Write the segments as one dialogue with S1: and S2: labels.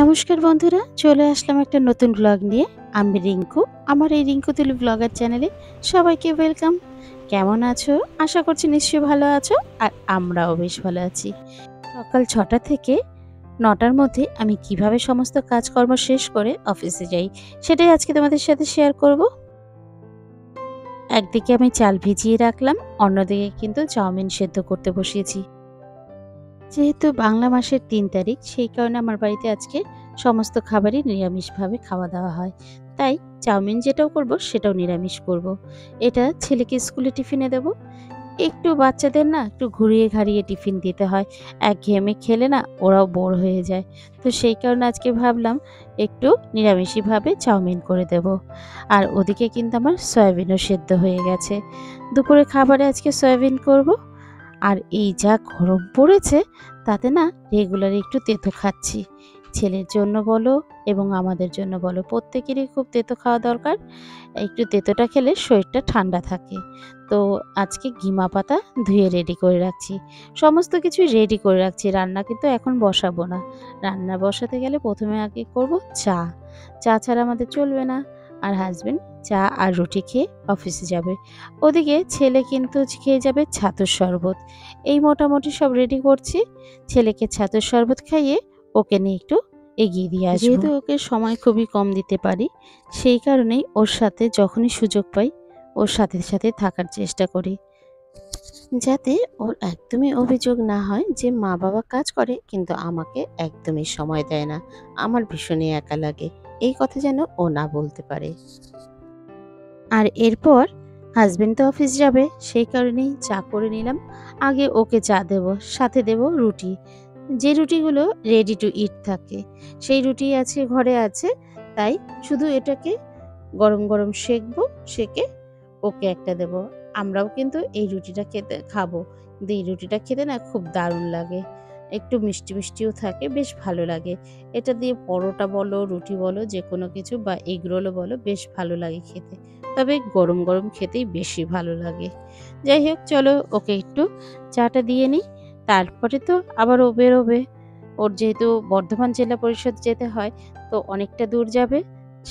S1: নমস্কার বন্ধুরা, চলে আসলাম একটা নতুন ব্লগ নিয়ে। আমি রিঙ্কু। আমার এই রিঙ্কু তুলি ব্লগার চ্যানেলে সবাইকে ওয়েলকাম। কেমন আছো? আশা করছি নিশ্চয়ই ভালো আছো, আর আমরাও বেশ ভালো আছি। সকাল 6টা থেকে 9টার মধ্যে আমি কিভাবে সমস্ত কাজকর্ম শেষ করে অফিসে যাই, সেটাই আজকে তোমাদের সাথে শেয়ার করব। একদিকে আমি চাল ভিজিয়ে রাখলাম, অন্যদিকে কিন্তু চাউমিন সেদ্ধ করতে বসিয়েছি। যেহেতু বাংলা মাসের ৩ তারিখ, সেই কারণে আমার বাড়িতে আজকে সমস্ত খাবারই নিরামিষভাবে খাওয়া দাওয়া হয়। তাই চাউমিন যেটাও করব সেটাও নিরামিষ করব। এটা ছেলেকে স্কুলে টিফিনে দেব। একটু বাচ্চাদের না একটু ঘুরিয়ে ঘাড়িয়ে টিফিন দিতে হয়। একঘেয়েমি খেলে না ওরাও বোর হয়ে যায়। তো সেই কারণে আজকে ভাবলাম একটু নিরামিষিভাবে চাউমিন করে দেব। আর ওদিকে কিন্তু আমার সয়াবিনও সেদ্ধ হয়ে গেছে। দুপুরে খাবারে আজকে সয়াবিন করব। আর এই যা গরম পড়েছে, তাতে না রেগুলার একটু তেতো খাচ্ছি। ছেলের জন্য বলো এবং আমাদের জন্য বলো, প্রত্যেকেরই খুব তেতো খাওয়া দরকার। একটু তেতোটা খেলে শরীরটা ঠান্ডা থাকে। তো আজকে গিমা পাতা ধুয়ে রেডি করে রাখছি। সমস্ত কিছুই রেডি করে রাখছি। রান্না কিন্তু এখন বসাবো না। রান্না বসাতে গেলে প্রথমে আগে করব চা। চা ছাড়া আমাদের চলবে না। আর হাসবেন্ড চা আর রুটি খেয়ে অফিসে যাবে। ওদিকে ছেলে কিন্তু খেয়ে যাবে ছাতুর শরবত। এই মোটামুটি সব রেডি করছি। ছেলেকে ছাতুর শরবত খাইয়ে ওকে নিয়ে একটু এগিয়ে দিয়ে আসবো। যেহেতু ওকে সময় খুবই কম দিতে পারি, সেই কারণেই ওর সাথে যখনই সুযোগ পাই ওর সাথে সাথে থাকার চেষ্টা করি, যাতে ওর একদমই অভিযোগ না হয় যে মা বাবা কাজ করে কিন্তু আমাকে একদমই সময় দেয় না, আমার ভীষণই একা লাগে। এই কথা যেন ও না বলতে পারে। আর এরপর হাজবেন্ড তো অফিস যাবে, সেই কারণেই চা করে নিলাম। আগে ওকে চা দেব, সাথে দেব রুটি। যে রুটিগুলো রেডি টু ইট থাকে, সেই রুটি আছে ঘরে আছে। তাই শুধু এটাকে গরম গরম সেঁকবো, সেঁকে ওকে একটা দেব। আমরাও কিন্তু এই রুটিটা খেতে খাবো। কিন্তু এই রুটিটা খেতে না খুব দারুণ লাগে। একটু মিষ্টি মিষ্টিও থাকে, বেশ ভালো লাগে। এটা দিয়ে পরোটা বলো, রুটি বলো, যেকোনো কিছু বা এগ রোলও বলো, বেশ ভালো লাগে খেতে। তবে গরম গরম খেতেই বেশি ভালো লাগে। যাই হোক, চলো ওকে একটু চাটা দিয়ে নিই। তারপরে তো আবার ও বেরোবে। ওর যেহেতু বর্ধমান জেলা পরিষদ যেতে হয়, তো অনেকটা দূর যাবে।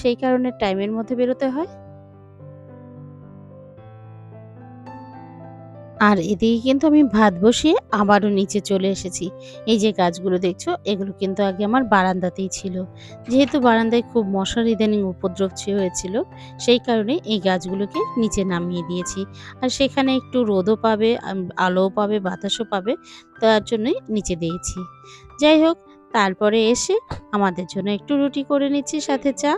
S1: সেই কারণে টাইমের মধ্যে বেরোতে হয়। আর এদিকে কিন্তু আমি ভাত বসিয়ে আবারও নিচে চলে এসেছি। এই যে গাছগুলো দেখছো, এগুলো কিন্তু আগে আমার বারান্দাতেই ছিল। যেহেতু বারান্দায় খুব মশার ইদানিং উপদ্রব হয়েছিল, সেই কারণে এই গাছগুলোকে নিচে নামিয়ে দিয়েছি। আর সেখানে একটু রোদও পাবে, আলোও পাবে, বাতাসও পাবে, তার জন্যই নিচে দিয়েছি। যাই হোক, তারপরে এসে আমাদের জন্য একটু রুটি করে নিচ্ছি, সাথে চা।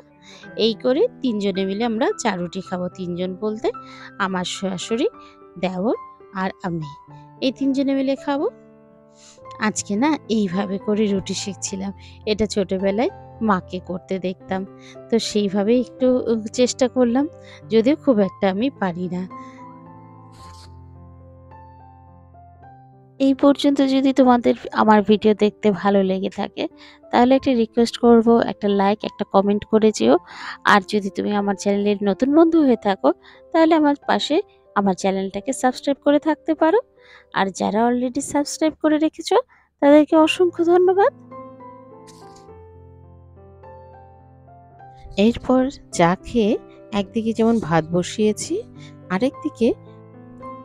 S1: এই করে ৩ জনে মিলে আমরা চা রুটি খাবো। ৩ জন বলতে আমার শাশুড়ি, দেওর আর আমি, এই ৩ জনে মিলে খাবো। আজকে না এইভাবে করে রুটি সেঁকছিলাম। এটা ছোটবেলায় মাকে করতে দেখতাম। তো সেইভাবেই একটু চেষ্টা করলাম। যদিও খুব একটা আমি পারি না। এই পর্যন্ত যদি তোমাদের আমার ভিডিও দেখতে ভালো লেগে থাকে, তাহলে একটা রিকোয়েস্ট করব, একটা লাইক, একটা কমেন্ট করে যেও। আর যদি তুমি আমার চ্যানেলের নতুন বন্ধু হয়ে থাকো, তাহলে আমার পাশে আমার চ্যানেলটাকে সাবস্ক্রাইব করে থাকতে পারো। আর যারা অলরেডি সাবস্ক্রাইব করে রেখেছো, তাদেরকে অসংখ্য ধন্যবাদ। এরপর চা খেয়ে একদিকে যেমন ভাত বসিয়েছি, আরেকদিকে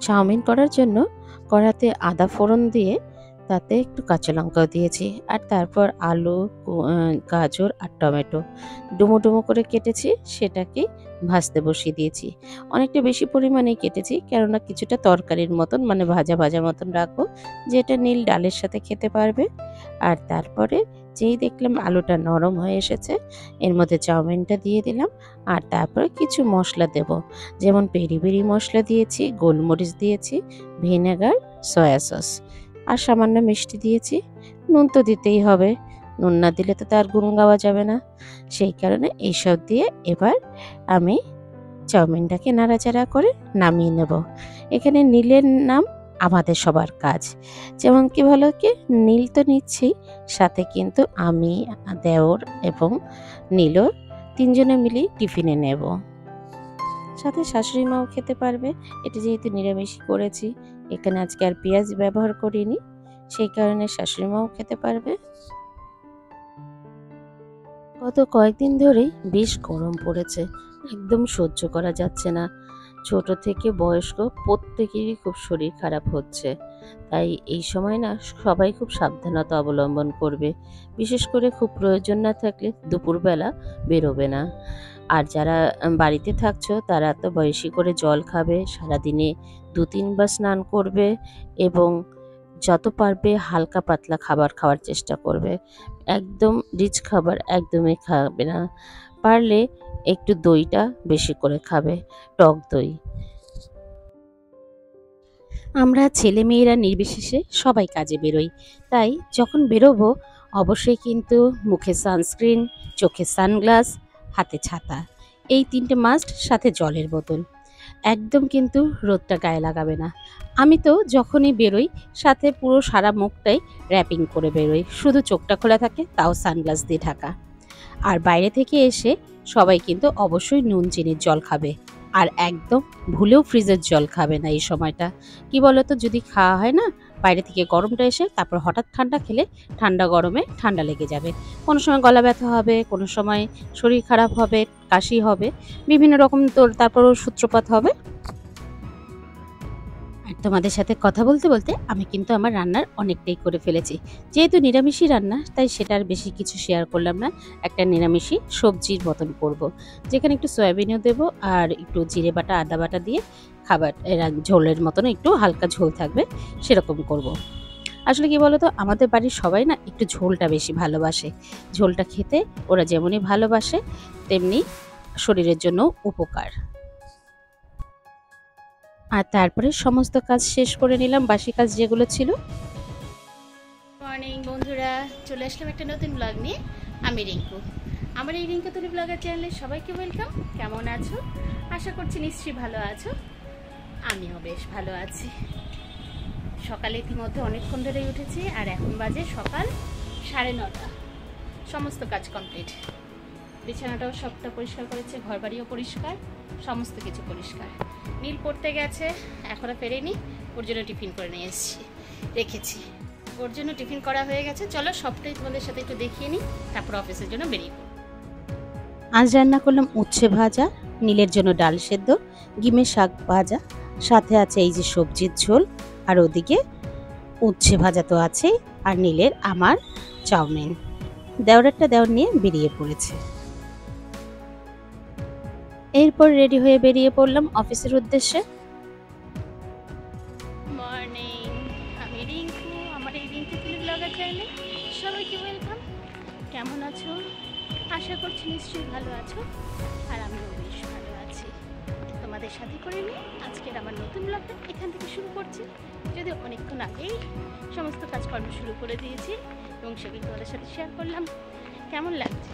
S1: চাউমিন করার জন্য কড়াতে আদা ফোড়ন দিয়ে তাতে একটু কাঁচা লঙ্কাও দিয়েছি। আর তারপর আলু, গাজর আর টমেটো ডুমো ডুমো করে কেটেছি, সেটাকে ভাজতে বসিয়ে দিয়েছি। অনেকটা বেশি পরিমাণেই কেটেছি, কেননা কিছুটা তরকারির মতন মানে ভাজা ভাজা মতন রাখবো, যেটা নীল ডালের সাথে খেতে পারবে। আর তারপরে যেই দেখলাম আলুটা নরম হয়ে এসেছে, এর মধ্যে চাউমিনটা দিয়ে দিলাম। আর তারপরে কিছু মশলা দেব, যেমন পেরি পেরি মশলা দিয়েছি, গোলমরিচ দিয়েছি, ভিনেগার, সয়া সস আর সামান্য মিষ্টি দিয়েছি। নুন তো দিতেই হবে, নুন না দিলে তো তার গুণ গাওয়া যাবে না। সেই কারণে এইসব দিয়ে এবার আমি চাউমিনটাকে নাড়াচাড়া করে নামিয়ে নেব। এখানে নীলের নাম আমাদের সবার কাজ। যেমন কি বলো কি, নীল তো নিচ্ছি, সাথে কিন্তু আমি, দেওর এবং নীলও ৩ জনে মিলেই টিফিনে নেব। সাথে শাশুড়ি মাও খেতে পারবে। এটা যেহেতু নিরামিষই করেছি, এখানে আজকে আর পেঁয়াজ ব্যবহার করিনি, সেই কারণে শাশুড়ি মাও খেতে পারবে। গত কয়েকদিন ধরেই বেশ গরম পড়েছে, একদম সহ্য করা যাচ্ছে না। ছোট থেকে বয়স্ক প্রত্যেকেরই খুব শরীর খারাপ হচ্ছে। তাই এই সময় না সবাই খুব সাবধানতা অবলম্বন করবে। বিশেষ করে খুব প্রয়োজন না থাকলে দুপুরবেলা বেরোবে না। আর যারা বাড়িতে থাকছো তারা তো বেশি করে জল খাবে, সারাদিনে ২-৩ বার স্নান করবে এবং যত পারবে হালকা পাতলা খাবার খাওয়ার চেষ্টা করবে। একদম রিচ খাবার একদমই খাবে না। পারলে একটু দইটা বেশি করে খাবে, টক দই। আমরা ছেলেমেয়েরা নির্বিশেষে সবাই কাজে বেরোই। তাই যখন বেরোবো অবশ্যই কিন্তু মুখে সানস্ক্রিন, চোখে সানগ্লাস, হাতে ছাতা। এই ৩টে মাস্ট, সাথে জলের বোতল। একদম কিন্তু রোদটা গায়ে লাগাবে না। আমি তো যখনই বেরোই সাথে পুরো সারা মুখটাই র‍্যাপিং করে বেরোই। শুধু চোখটা খোলা থাকে, তাও সানগ্লাস দিয়ে ঢাকা। আর বাইরে থেকে এসে সবাই কিন্তু অবশ্যই নুন চিনির জল খাবে। আর একদম ভুলেও ফ্রিজের জল খাবে না এই সময়টা। কি বলতো, যদি খাওয়া হয় না বাইরে থেকে গরমটা এসে তারপর হঠাৎ ঠান্ডা খেলে ঠান্ডা গরমে ঠান্ডা লেগে যাবে। কোনো সময় গলা ব্যথা হবে, কোনো সময় শরীর খারাপ হবে, কাশি হবে, বিভিন্ন রকম তারপরও সূত্রপাত হবে। আর তোমাদের সাথে কথা বলতে বলতে আমি কিন্তু আমার রান্নার অনেকটাই করে ফেলেছি। যেহেতু নিরামিষই রান্না তাই সেটা আর বেশি কিছু শেয়ার করলাম না। একটা নিরামিষই সবজির মতন করব, যেখানে একটু সয়াবিনও দেবো আর একটু জিরে বাটা আদা বাটা দিয়ে খাবার ঝোলের মতন একটু হালকা ঝোল থাকবে সেরকম করব। আসলে কি বলতো, আমাদের বাড়ির সবাই না একটু ঝোলটা বেশি ভালোবাসে। ঝোলটা খেতে ওরা যেমনই ভালোবাসে তেমনি শরীরের জন্য উপকার। আর তারপরে সমস্ত কাজ শেষ করে নিলাম, বাসি কাজ যেগুলো ছিল।
S2: মর্নিং বন্ধুরা, চলে আসলাম একটা নতুন ব্লগ নিয়ে। আমি রিঙ্কু, আমার এই রিঙ্কু তুলি ব্লগের চ্যানেলে সবাইকে ওয়েলকাম। কেমন আছো? আশা করছি নিশ্চয়ই ভালো আছো। আমিও বেশ ভালো আছি। সকালে ইতিমধ্যে অনেকক্ষণ ধরেই উঠেছি আর এখন বাজে সকাল 9:30। সমস্ত কাজ কমপ্লিট। বিছানাটাও সবটা পরিষ্কার করেছে, ঘর বাড়িও পরিষ্কার, সমস্ত কিছু পরিষ্কার। নীল পড়তে গেছে, এখনও ফেরেনি। ওর জন্য টিফিন করে নিয়ে এসেছি, রেখেছি। ওর জন্য টিফিন করা হয়ে গেছে। চলো সবটাই তোমাদের সাথে একটু দেখিয়ে নিই, তারপর অফিসের জন্য বেরিয়ে পড়ব।
S1: আজ রান্না করলাম উচ্ছে ভাজা, নীলের জন্য ডাল সেদ্ধ, গিমের শাক ভাজা, সাথে আছে এই যে সবজির ঝোল, আর ওদিকে উচ্ছে ভাজা তো আছেই, আর নীলের আমার চাউমিন। দেওরেরটা দেওর নিয়ে বেরিয়ে পড়েছে। এরপর রেডি হয়ে বেরিয়ে পড়লাম অফিসের উদ্দেশ্যে।
S2: মর্নিং, আমি রিঙ্কু, আমার এই রিঙ্কু তুলি ব্লগার চ্যানেলে সবাইকে ওয়েলকাম। কেমন আছো? আশা করছি নিশ্চয়ই ভালো আছো। আর আমিও বেশ ভালো আছি। তোমাদের সাথে করে নিয়ে আজকের আমার নতুন ব্লগটা এখান থেকে শুরু করছি। যদি অনেকক্ষণ আগেই সমস্ত কাজকর্ম শুরু করে দিয়েছি এবং সেগুলো তোমাদের সাথে শেয়ার করলাম। কেমন লাগছে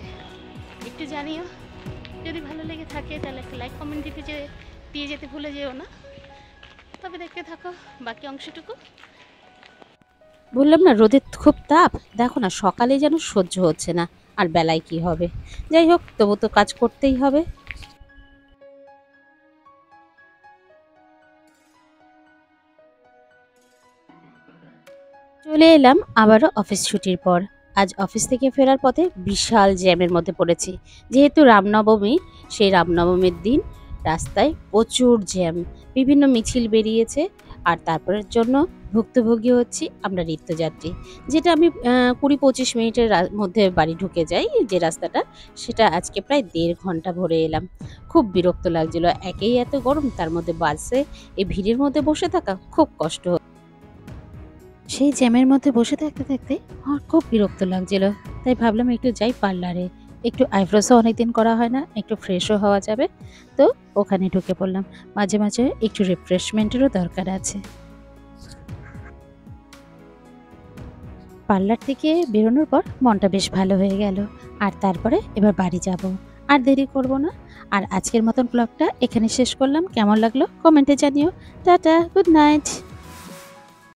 S2: একটু জানিও। যদি ভালো লেগে থাকে তাহলে একটা লাইক কমেন্ট দিয়ে যেতে ভুলে যেও না। তবে দেখতে থাকো বাকি অংশটুকু।
S1: বললাম না রোদের খুব তাপ, দেখো না সকালে যেন সহ্য হচ্ছে না, আর বেলায় কি হবে। যাই হোক, তবু তো কাজ করতেই হবে। চলে এলাম আবারও অফিস ছুটির পর। আজ অফিস থেকে ফেরার পথে বিশাল জ্যামের মধ্যে পড়েছি। যেহেতু রামনবমী, সেই রামনবমীর দিন রাস্তায় প্রচুর জ্যাম, বিভিন্ন মিছিল বেরিয়েছে। আর তারপরের জন্য ভুক্তভোগী হচ্ছি আমরা নিত্যযাত্রী। যেটা আমি ২০-২৫ মিনিটের মধ্যে বাড়ি ঢুকে যাই, যে রাস্তাটা, সেটা আজকে প্রায় ১.৫ ঘন্টা ভরে এলাম। খুব বিরক্ত লাগছিল, একেই এত গরম, তার মধ্যে বাসে এই ভিড়ের মধ্যে বসে থাকা খুব কষ্ট। সেই জ্যামের মধ্যে বসে থাকতে থাকতে আমার খুব বিরক্ত লাগছিল। তাই ভাবলাম একটু যাই পার্লারে, একটু আইব্রোসও অনেকদিন করা হয় না, একটু ফ্রেশও হওয়া যাবে। তো ওখানে ঢুকে পড়লাম। মাঝে মাঝে একটু রিফ্রেশমেন্টেরও দরকার আছে। পার্লার থেকে বেরোনোর পর মনটা বেশ ভালো হয়ে গেল। আর তারপরে এবার বাড়ি যাব, আর দেরি করব না। আর আজকের মতন ব্লগটা এখানে শেষ করলাম। কেমন লাগলো কমেন্টে জানিও। Tata, good night.